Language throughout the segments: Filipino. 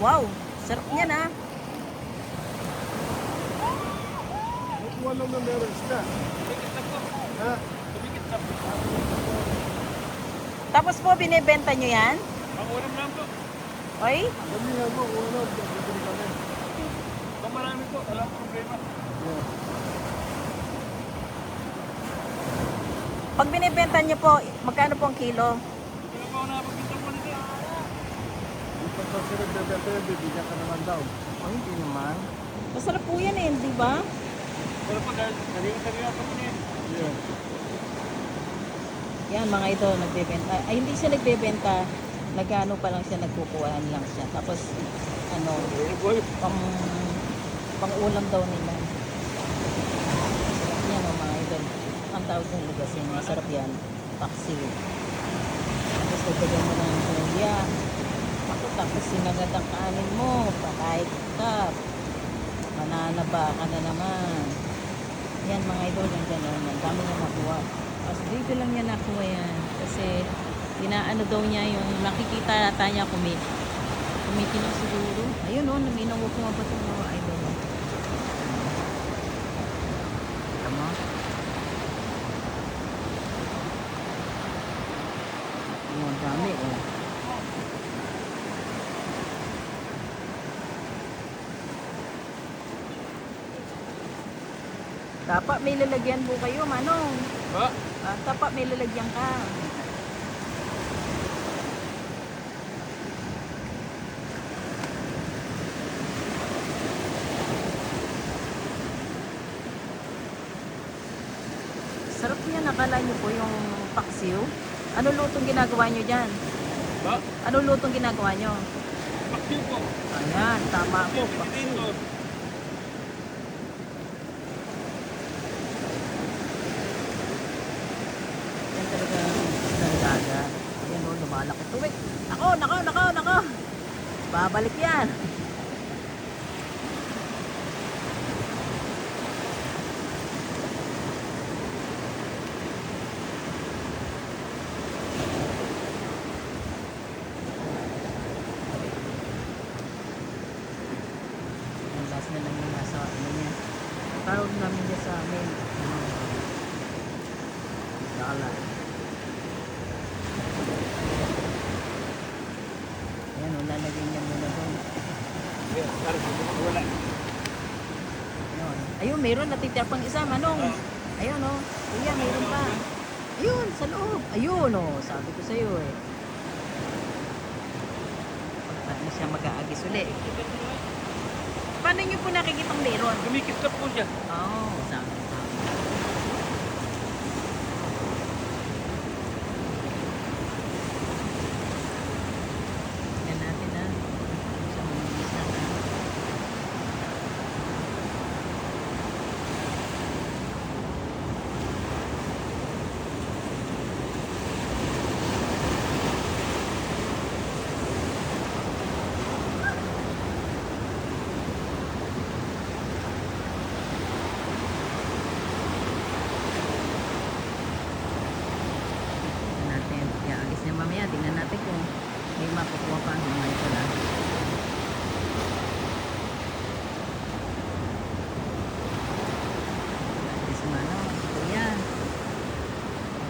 Wow, sarap niyan ha. Kuha naman ng meron isda. Ha? Tapos po, binibenta nyo yan? Pangulam lang po. Oy, Sabihan mo, kuha na. Bibili kami. Kung marami po, walang problema. Yeah. pag binibenta nyo po, magkano po ang kilo? Ito lang po ako nakapagkita po nito. Yung pagkasunod na bete, bibigyan ka naman daw. Oh, hindi naman. Masarap po yan eh, di ba? Pero po, dahil kanina po po niya. Yeah. Yan mga ito, nagbebenta. Ay, hindi siya nagbebenta. Nagano pa lang siya, nagkukuhaan lang siya. Tapos, ano, pang ulam daw nila. Yan o mga ito. Ang tawag ng lugasin. Masarap yan. Paksiw. Tapos dagdagan mo ng luya. Ako, tapos sinagad ang kanin mo. Patay ka. Mananaba ka na naman. Yan mga idol. Yan dyan. Ang dami na nakuha. Tapos dito lang niya nakuha yan. Kasi inaano daw niya yung nakikita yata niya kumikinog siguro. Ayun o. Naminaw ko pa itong mga idol. Tama. Ang dami o. Dapat may lalagyan po kayo, Manong. Ha? Dapat may lalagyan ka. Sarap niya, nakala niyo po yung paksiw. Ano lutong ginagawa niyo dyan? Ha? Ano lutong ginagawa niyo? Paksiw po. Ayan, tama po, Dito. paksiw. Yan talaga ang dagat. Yan o, lumalaki tuwik. Nako. Babalik yan. Ang last na lang yung nasa ano niya. Tawag namin niya sa amin. Dala. Ayan o, lalagyan niya muna doon. Para po, wala. Ayun. Ayun, mayroon natitira pang isa, Manong. Ayun o. Kuya, mayroon pa. Ayun, sa loob. Ayun o, sabi ko sa'yo eh. Paano siya mag-aagis ulit? Paano niyo po nakikitang mayroon? Kumikit na po siya. Oo, sabi ko. Tignan natin na. Sa mga isa na. Tignan natin. Iaagis niya mamaya. Tingnan natin kung may makukuha pa mga ito lang. Aagis si Manong. Kuya.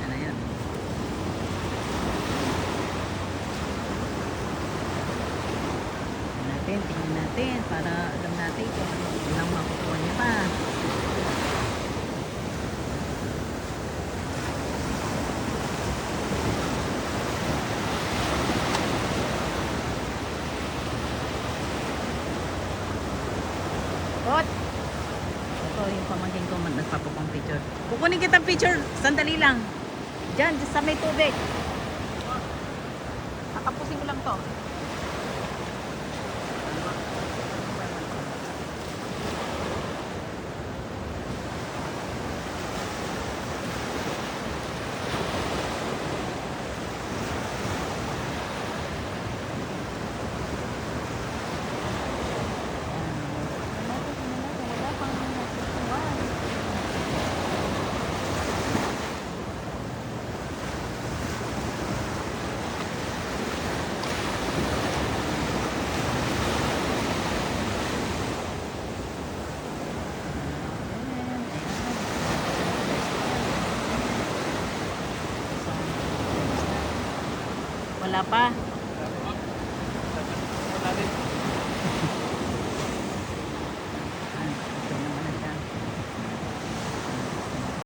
Yan na yan. Tingnan natin para alam natin kung ano ilang makukuha niya pa. Ot! Ito yung pamangkin ko nagpapapang picture. Kukunin kitang picture. Sandali lang. Diyan, sa may tubig. Tatapusin ko lang to. Wala pa. Wala rin.